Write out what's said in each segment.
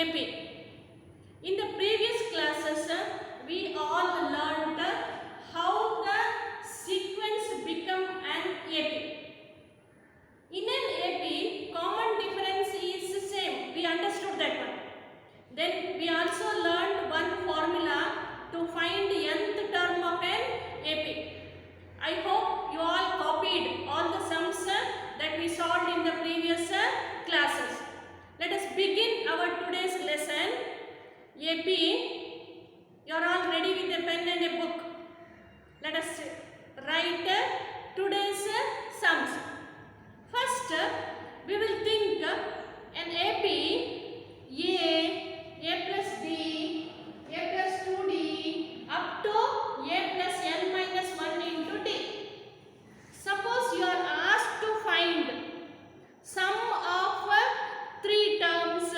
AP. In the previous classes, we all learned how the sequence become an AP. In an AP, common difference is same. We understood that one. Then we also learned one formula to find nth term of an AP. I hope you all copied all the sums that we solved in the previous classes. Let us begin our today's lesson. AP, you are all ready with a pen and a book. Let us write today's sums. First, we will think an AP A plus D, A plus 2D up to A plus N minus 1 into D. Suppose you are asked to find sum of 3 terms,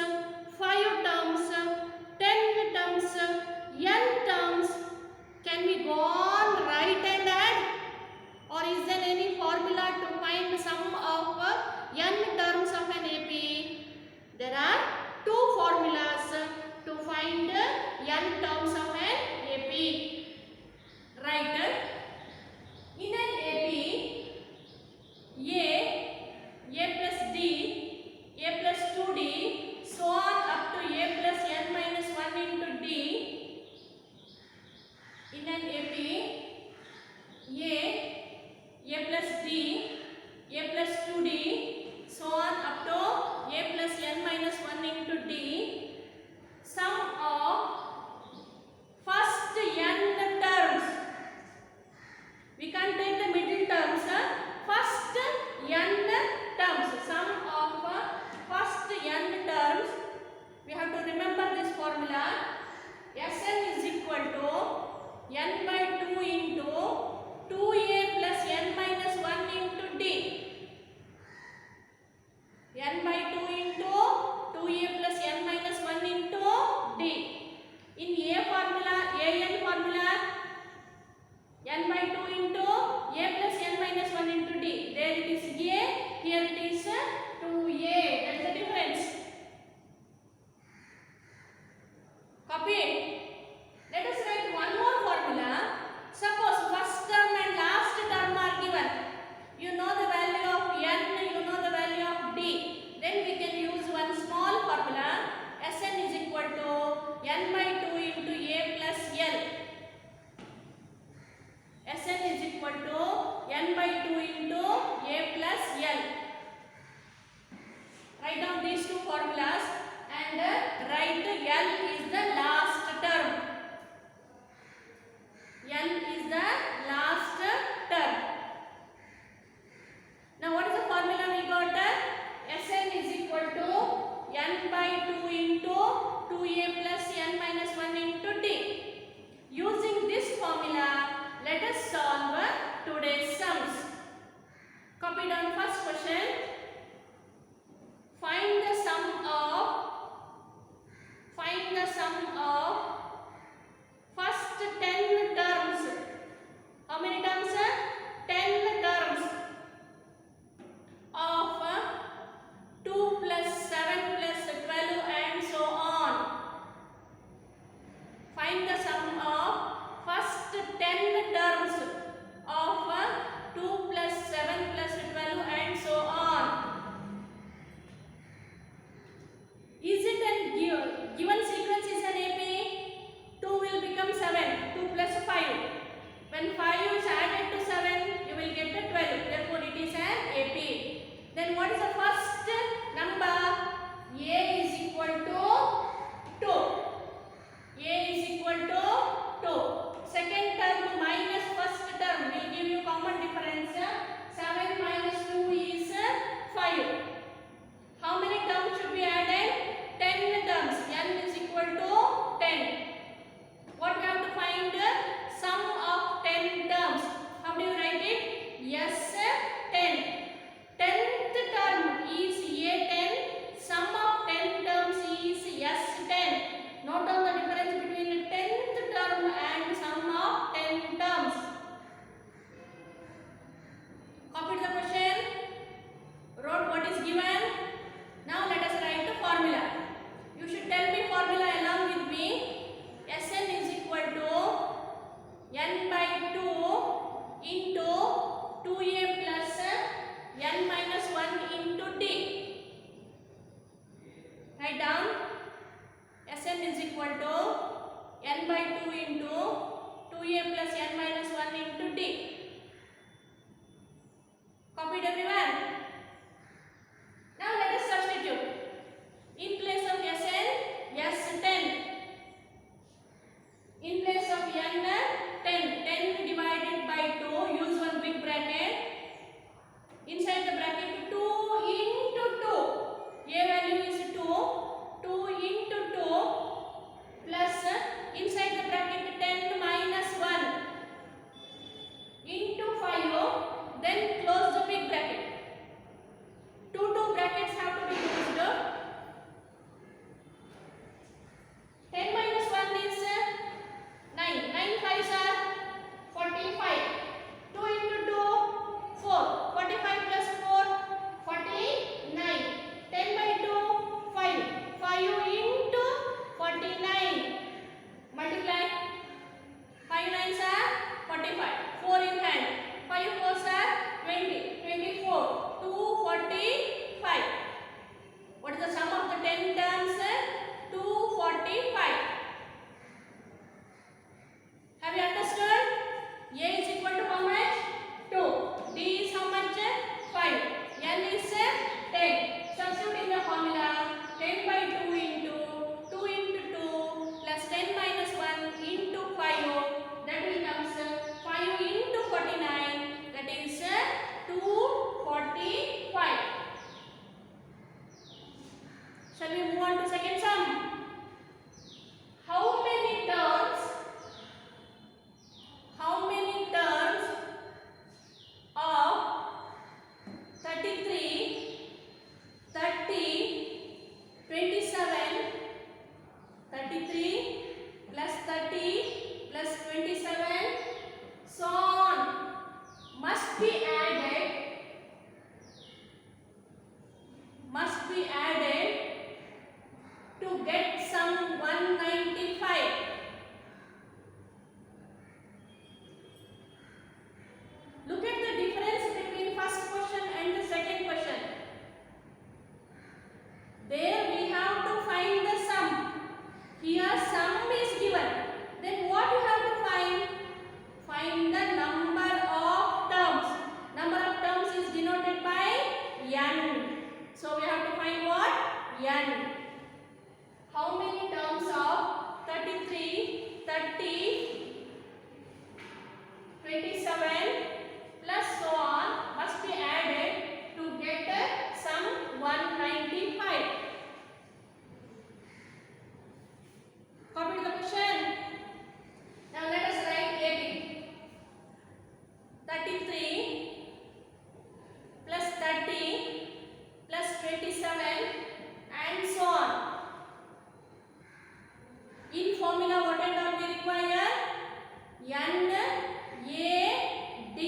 5 terms, 10 terms, n terms. Can we go on write and add? Or is there any formula to find sum of n terms of an AP? There are 2 formulas to find n terms of an AP. Right? In an AP, A plus D, A plus 2D, so on up to A plus N minus 1 into D. In an AP, A plus D, A plus 2D, so on up to A plus N minus 1 into D. Sum of first n terms. We can't take the middle terms. First n terms. Sum of first n terms. We have to remember this formula. Sn is equal to n by 2 into 2a plus n minus 1 into d. n by 2 into 2a plus n minus 1 into d. In a formula, an formula, n by 2 into a plus n minus 1 into d. There it is a, here it is 2a. That is the difference. Copy it. Let us write one more formula. Suppose first term and last term are given. You know the value of n, you know the value of d. Then we can use one small formula. Sn is equal to n by 2 into a plus l. Sn is equal to n by 2 into a plus l. Write down these 2 formulas and write l is the last term. N is the last term. Now what is the formula we got? Sn is equal to n by 2 into 2a plus n minus 1 into d. Using this formula, let us solve today's sums. Copy down first question. Find the sum of first 10 terms. How many terms? 10 terms of 2 plus 7 plus 12 and so on. Find the sum of first 10 terms of 2 plus 7 plus 12 and so on. equal to n by 2 into 2a plus n minus 1 into d. Copied everyone? Now let us substitute. In place of Sn, S10. In place of n, 10. 10 divided by 2, use one big bracket. Inside the bracket 2 into 2. A value is 2. 2 into 2 plus inside the bracket 10 minus 1 into 5. Then close the big bracket. Two brackets have to be closed. 10 minus 1 is 9. 9 5s are 45. 2 into 2, 4. 45 plus 4, 49. 10 by 2, 5. 5 into 49. Multiply. 5 nines are 45. 4 in hand. 5 fours are 20. 24. 245. What is the sum of the 10 terms? 245. Have you understood? A is equal to how much? 2. D is how much? 5. N is 10. Substitute in the formula. 10 by 2 into 2 into 2 plus 10 minus 1 into 5. That will come 5 into 49. That is 245. Shall we move on to second sum? How many terms of 33, 30, 27, 33 plus 30 plus 27, so on, must be added to get sum 195. Look at the difference between first question and the second question. There we have to find the sum. Here sum is given. Then what you have to find? Find the number of terms. Number of terms is denoted by n. So we have to find what? N. How many terms of 33, 30, 27 plus so on must be added to get sum 195. Copy the question. Now let us write AB. 33 plus 30 plus 27 and so on. In formula what and all we require? N, A, D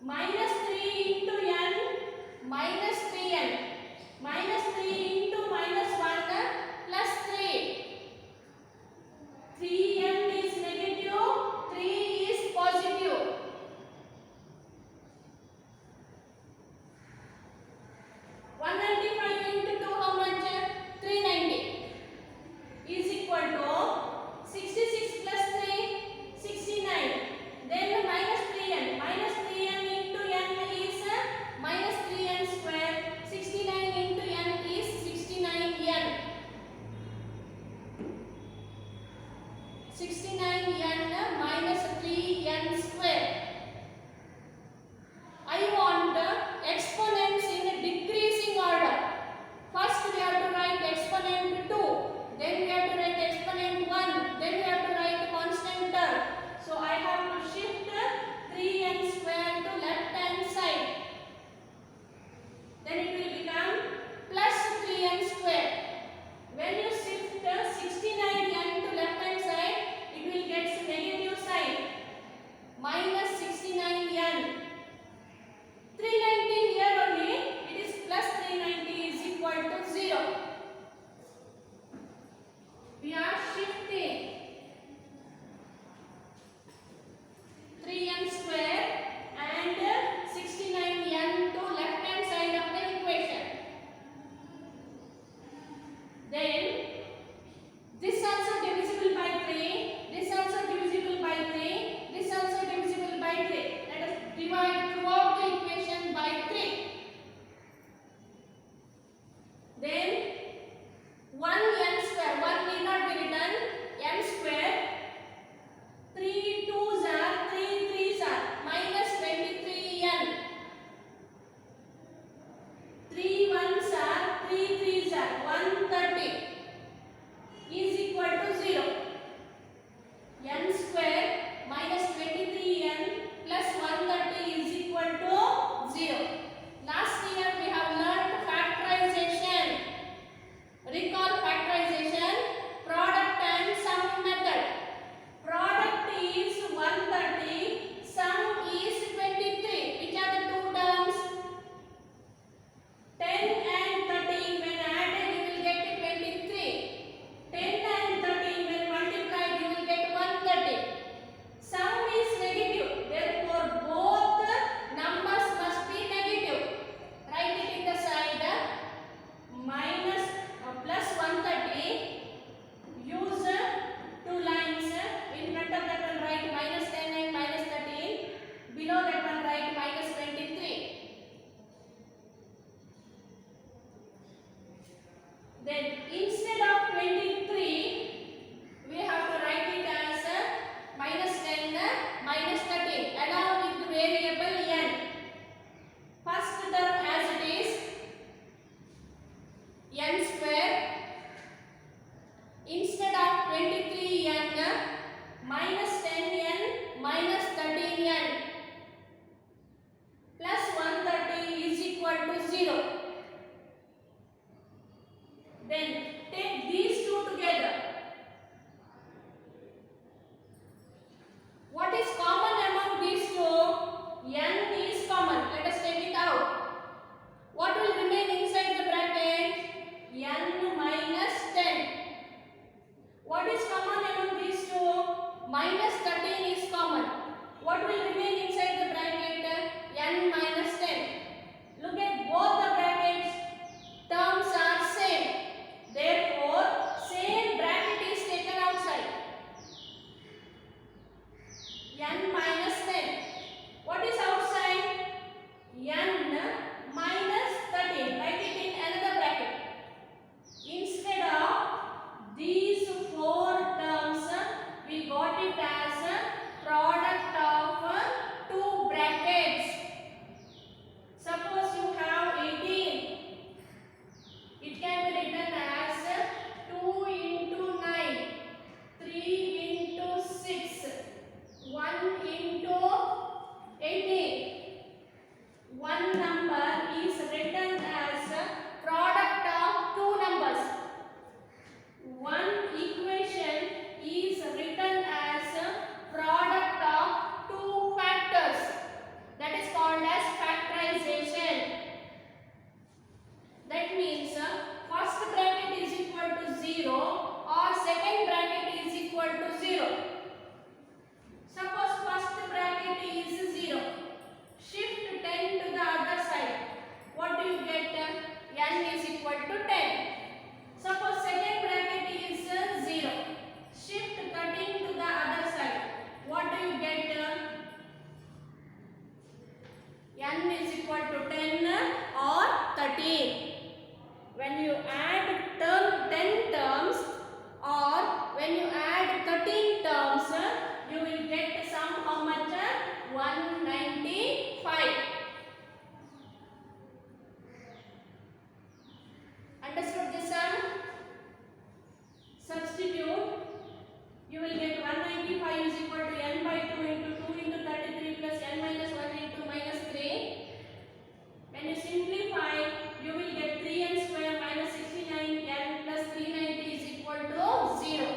minus 3 into n minus 3n minus 3 into minus 1 plus 3. 3n is negative, 3 is positive. 195 into 2 how much? 390 is equal to 66 plus 3 69. Then minus 3n into n is minus 3n square. 69 into n is 69n. 13. When you add 10 terms or when you add 13 terms, you will get sum how much? 195. Understood this sum? Substitute. You will get 195 is equal to n by 2 into 2 into 33 plus n minus 1 into minus 3. When you simplify, you will get 3n square minus 69n plus 390 is equal to 0.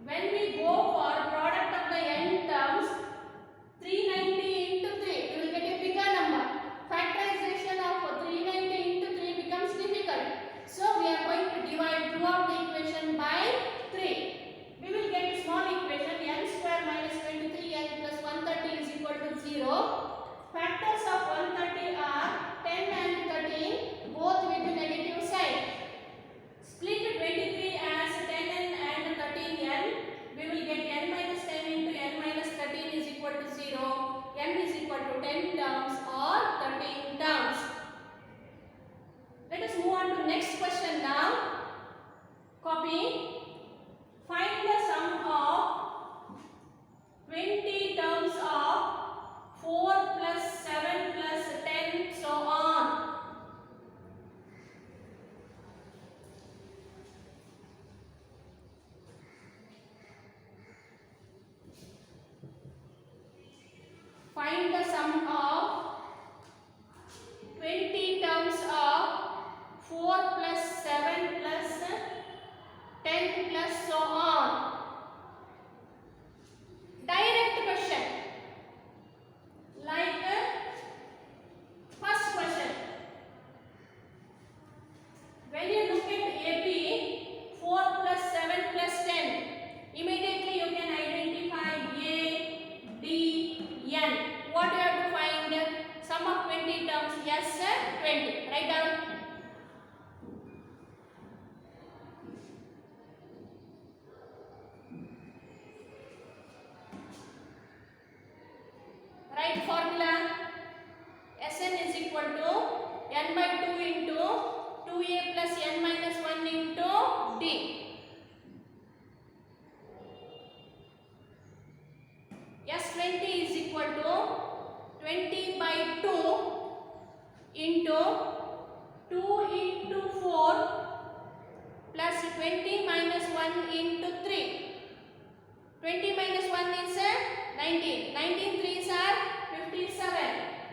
When we go for product of the n terms, 390 into 3, you will get a bigger number. Factorization of 390 into 3 becomes difficult. So we are going to divide throughout the equation by 3. We will get a small equation n square minus 23n plus 130 is equal to 0. Factors of 130 are 10 and 13, both with negative sign. Split 23 as 10n and 13n. We will get n minus 10 into n minus 13 is equal to 0. n is equal to 10 terms or 13 terms. Let us move on to next question now. Copy. Find the sum of 20 terms of 4 plus 7 plus 10 so on. Find the sum of 20 terms of 4 plus 7 plus 10 plus so on. Direct question. Like first question. When you look at AP, 4 plus 7 plus 10, immediately you can identify A, D, N. What you have to find? Sum of 20 terms. Yes, 20. Write down. Write formula. Sn is equal to n by 2 into 2a plus n minus 1 into d. S20 is equal to 20 by 2 into 2 into 4 plus 20 minus 1 into 3. 20 minus 1 is 19. 19 3s are 57.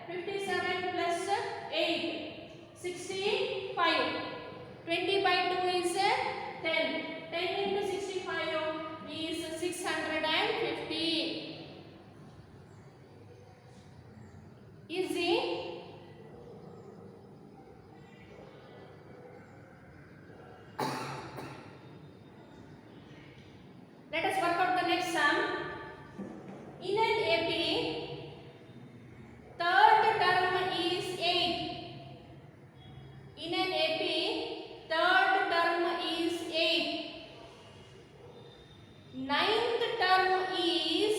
57 plus 8. 65. 20 by 2 is 10. 10 into 65 is 650. Easy. Let us work out the next sum. In an AP, third term is 8. In an AP, third term is 8. Ninth term is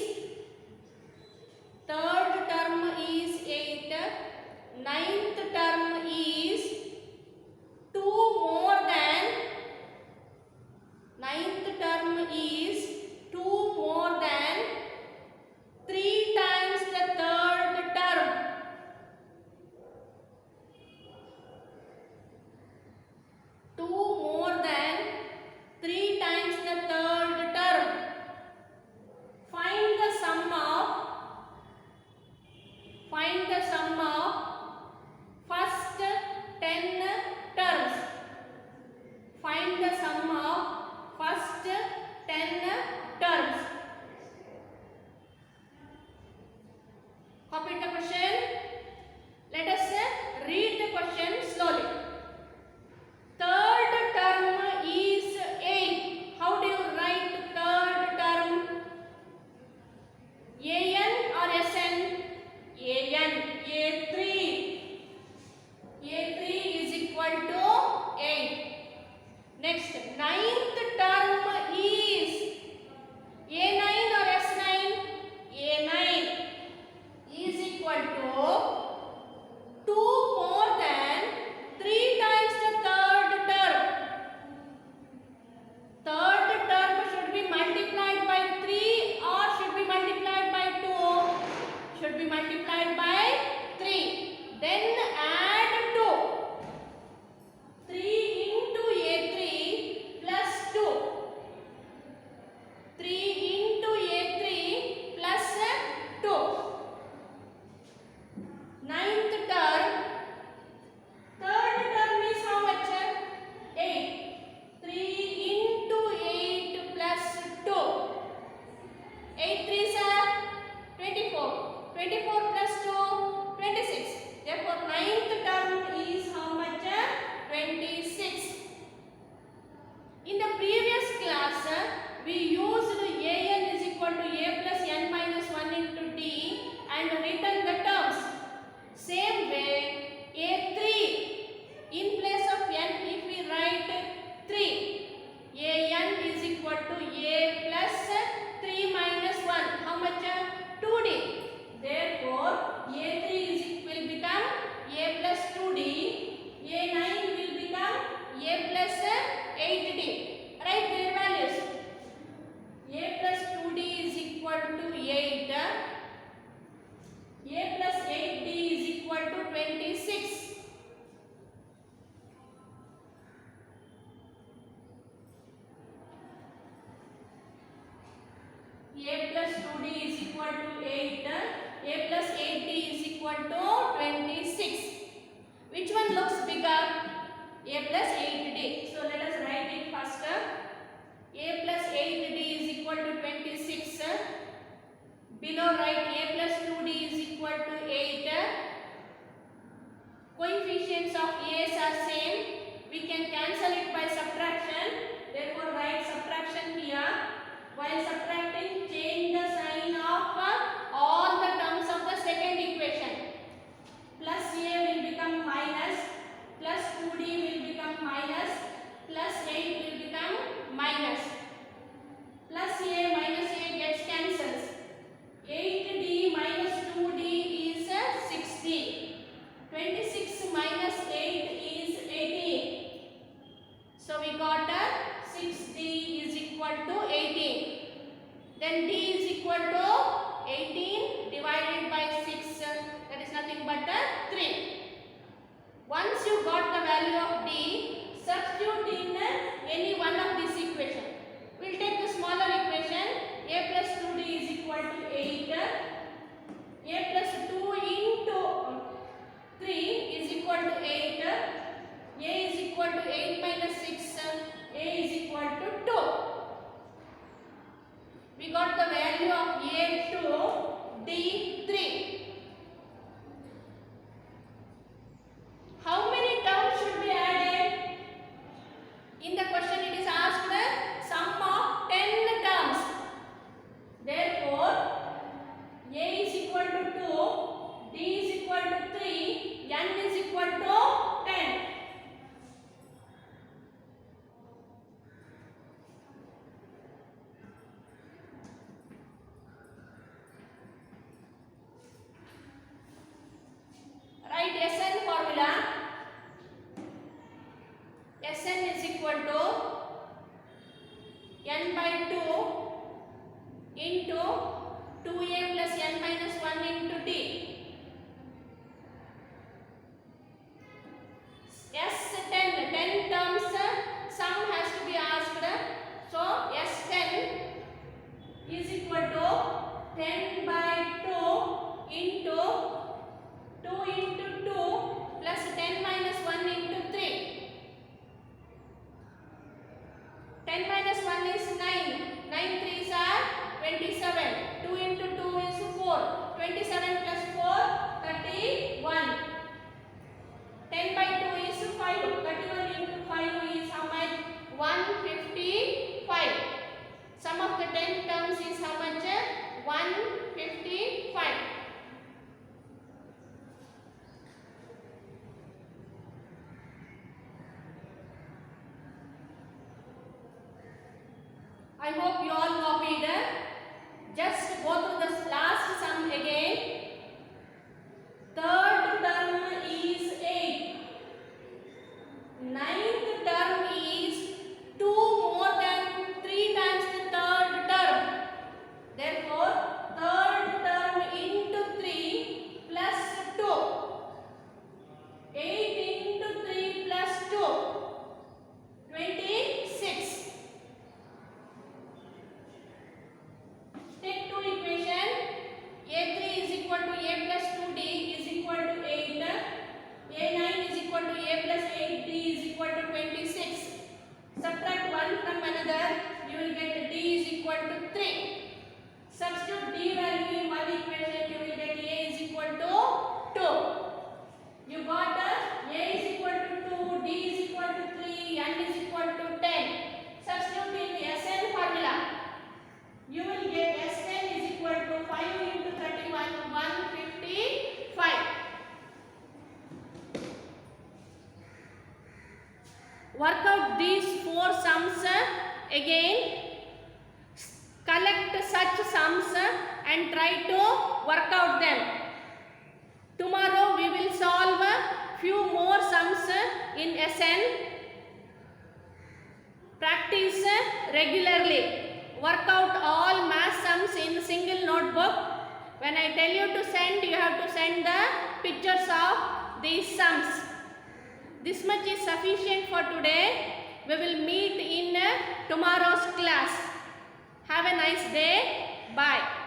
8. Ninth term is 2 more than. Ninth term is 2 more than 3 times the third term. 2 more than 3 times the third term. Find the sum of first 10 terms. Find the sum of first 10 terms. Copy the question. Let us read the question slowly. Third term is 8. How do you write third term? AN or SN? AN. A3. A3 is equal to 8. Next, ninth term is A9 or S9? A9 is equal to 2 more than equal to 26. Which one looks bigger? A plus 8d. So let us write it first. A plus 8d is equal to 26. Below write A plus 2d is equal to 8. Coefficients of A's are same. We can cancel it by subtraction. Therefore write subtraction here. While subtracting, change the sign of all the terms of the second equation. Plus A will become minus, plus 2d will become minus, plus 8 will become minus. Plus A minus A gets cancels. 8d minus 2d is 60. 26 minus 8 is 18. So we got 6d is equal to 18. Then d is equal to 18 divided by 6. That is nothing but 3. Once you got the value of d, substitute in any one of these equations. We will take the smaller equation. A plus 2d is equal to 8. A plus 2 into 3 is equal to 8. A is equal to 8 minus 6. A is equal to 2. We got the value of A 2, D 3. How many terms should be added? In the question it is asked sum of 10 terms. Therefore, A is equal to 2, D is equal to 3, N is equal to 10. Write Sn formula. Sn is equal to n by 2 into 2a plus n minus 1 into d. S10 terms sum has to be asked. So S10 is equal to 10 by 2 into 2 into 2 plus 10 minus 1 into 3. 10 minus 1 is 9. 9 3s are 27. 2 into 2 is 4. 27 plus 4, 31. 10 by 2 is 5. 31 into 5 is how much? 155. Sum of the 10 terms is how much? 155. I hope you all copied. Just go through the last sum again. Third term is 8. Ninth term is 2 more than 3 times the third term. Therefore, third term into 3 plus 2. 8 into 3 plus 2. 26. Take two equation. A3 is equal to A plus 2D is equal to 8. A9 is equal to A plus 8D is equal to 26. Subtract one from another, you will get D is equal to 3. Substitute D value in one equation, you will get A is equal to 2. You got A is equal to 2, D is equal to 3, N is equal to 10. Substitute in the Sn formula. You will get S10 is equal to 5 into 31, 155. Work out these 4 sums again. Collect such sums and try to work out them. Tomorrow we will solve a few more sums in Sn. Practice regularly. Work out all math sums in single notebook. When I tell you to send, you have to send the pictures of these sums. This much is sufficient for today. We will meet in tomorrow's class. Have a nice day. Bye.